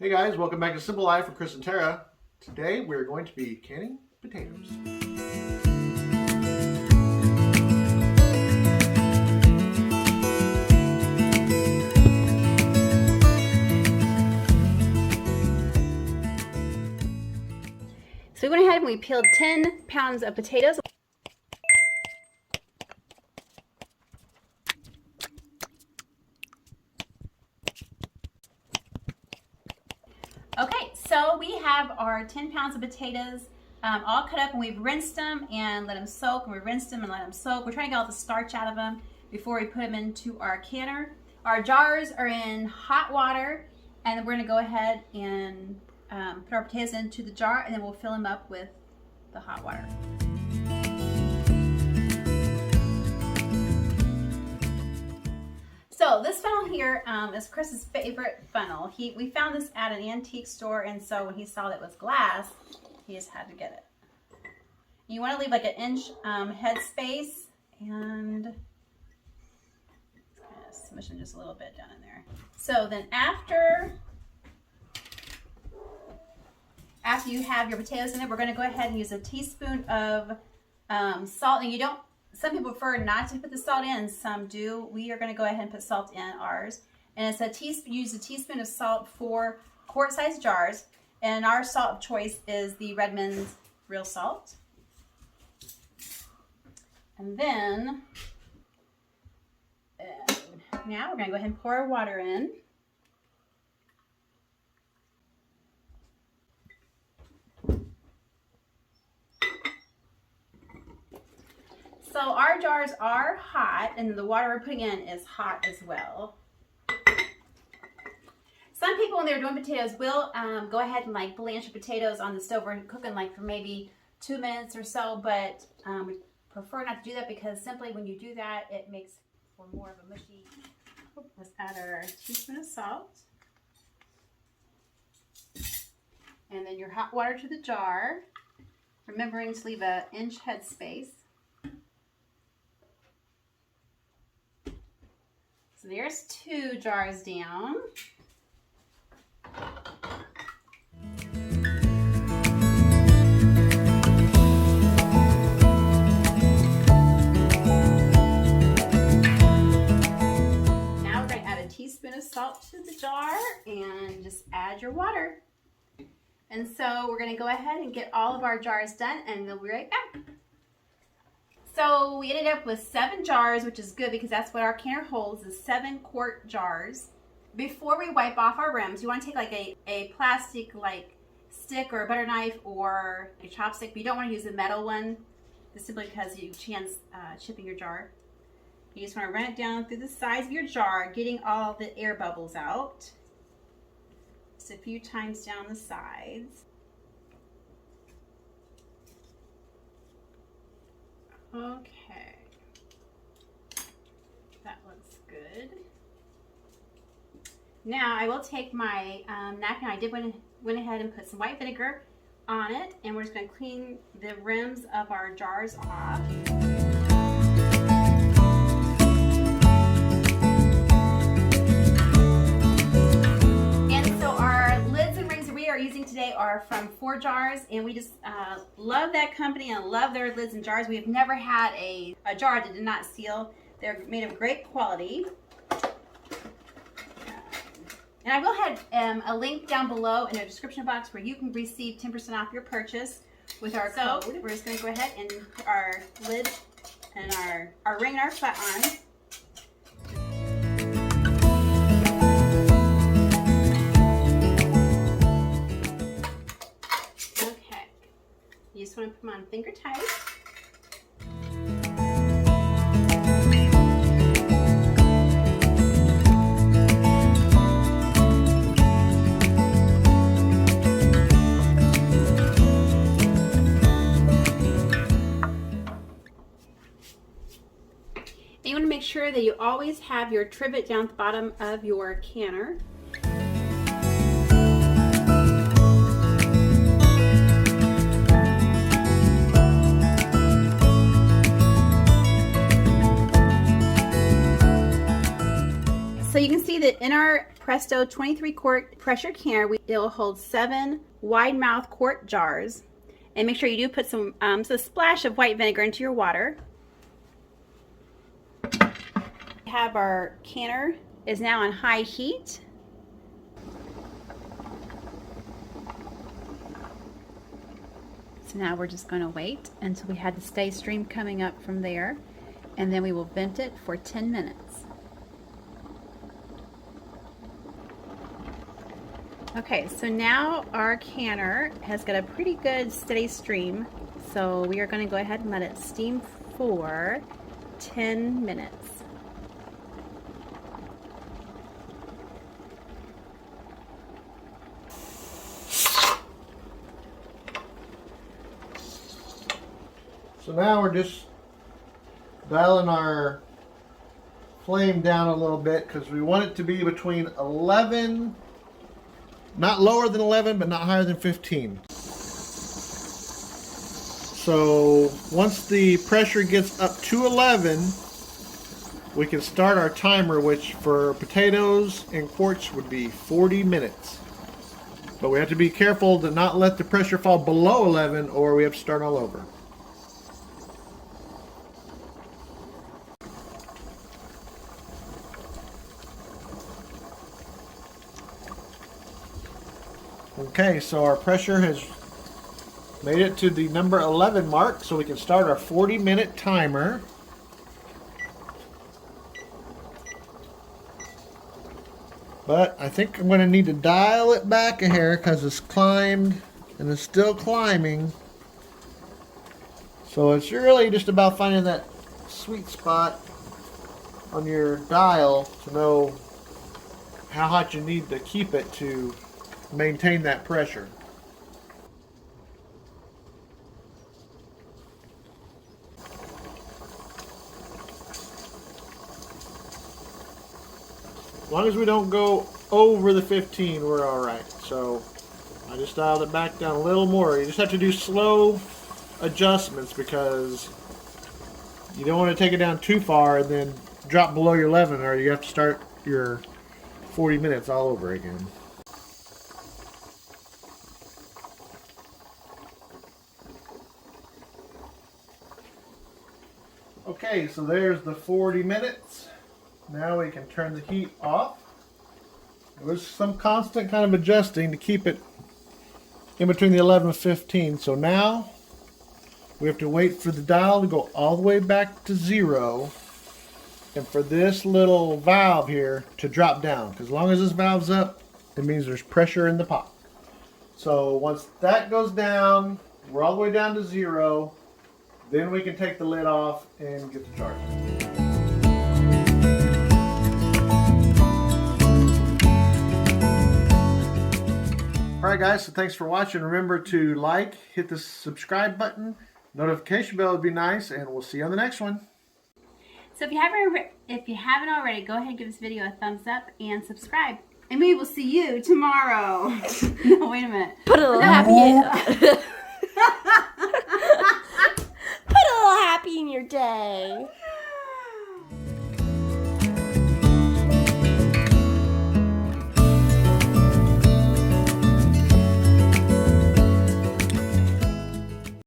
Hey guys, welcome back to Simple Life with Chris and Tara. Today we're going to be canning potatoes. So we went ahead and we peeled 10 pounds of potatoes. Okay, so we have our 10 pounds of potatoes all cut up, and we've rinsed them and let them soak, and we rinsed them and let them soak. We're trying to get all the starch out of them before we put them into our canner. Our jars are in hot water, and then we're going to go ahead and put our potatoes into the jar, and then we'll fill them up with the hot water. So this funnel here is Chris's favorite funnel. We found this at an antique store, and so when he saw that it was glass, he just had to get it. You want to leave like an inch head space, and kind of smush them just a little bit down in there. So then after you have your potatoes in it, we're going to go ahead and use a teaspoon of salt. And some people prefer not to put the salt in, some do. We are going to go ahead and put salt in ours. And it's use a teaspoon of salt for quart-sized jars. And our salt of choice is the Redmond's real salt. And then, now we're going to go ahead and pour our water in. So our jars are hot, and the water we're putting in is hot as well. Some people, when they're doing potatoes, will go ahead and like blanch the potatoes on the stove or cook them like for maybe 2 minutes or so, but we prefer not to do that because simply when you do that, it makes for more of a mushy. Let's add our teaspoon of salt. And then your hot water to the jar, remembering to leave an inch head space. So there's 2 jars down. Now we're going to add a teaspoon of salt to the jar and just add your water. And so we're going to go ahead and get all of our jars done, and we'll be right back. So we ended up with 7 jars, which is good because that's what our canner holds, is 7 quart jars. Before we wipe off our rims, you want to take like a plastic like stick or a butter knife or a chopstick, but you don't want to use a metal one, just simply because you chance chipping your jar. You just want to run it down through the sides of your jar, getting all the air bubbles out. Just a few times down the sides. Okay, that looks good. Now I will take my napkin. I did went ahead and put some white vinegar on it, and we're just going to clean the rims of our jars off. And so our lids and rings that we are using today are from 4 Jars, and we just love that company and love their lids and jars. We have never had a jar that did not seal. They're made of great quality. And I will have a link down below in the description box where you can receive 10% off your purchase with our code. We're just going to go ahead and put our lid and our ring and our flat on. Okay. You just want to put them on finger tight. You want to make sure that you always have your trivet down at the bottom of your canner. So you can see that in our Presto 23 quart pressure canner. It'll hold 7 wide mouth quart jars. And make sure you do put some a splash of white vinegar into your water. We have our canner is now on high heat. So now we're just going to wait until we have the stay stream coming up from there, and then we will vent it for 10 minutes. Okay, so now our canner has got a pretty good steady stream, so we are going to go ahead and let it steam for 10 minutes. So now we're just dialing our flame down a little bit because we want it to be between 11, not lower than 11, but not higher than 15. So once the pressure gets up to 11, we can start our timer, which for potatoes and quarts would be 40 minutes. But we have to be careful to not let the pressure fall below 11 or we have to start all over. Okay, so our pressure has made it to the number 11 mark, so we can start our 40-minute timer. But I think I'm going to need to dial it back a hair because it's climbed and it's still climbing. So it's really just about finding that sweet spot on your dial to know how hot you need to keep it to maintain that pressure. As long as we don't go over the 15, we're alright. So I just dialed it back down a little more. You just have to do slow adjustments because you don't want to take it down too far and then drop below your 11, or you have to start your 40 minutes all over again. Okay, so there's the 40 minutes. Now we can turn the heat off. There's some constant kind of adjusting to keep it in between the 11 and 15. So now we have to wait for the dial to go all the way back to 0 and for this little valve here to drop down. Because as long as this valve's up, it means there's pressure in the pot. So once that goes down, we're all the way down to 0. Then we can take the lid off and get the jar. Alright guys, so thanks for watching. Remember to like, hit the subscribe button, notification bell would be nice, and we'll see you on the next one. So if you haven't already, go ahead and give this video a thumbs up and subscribe. And we will see you tomorrow. No, wait a minute. Put a little happy in your day.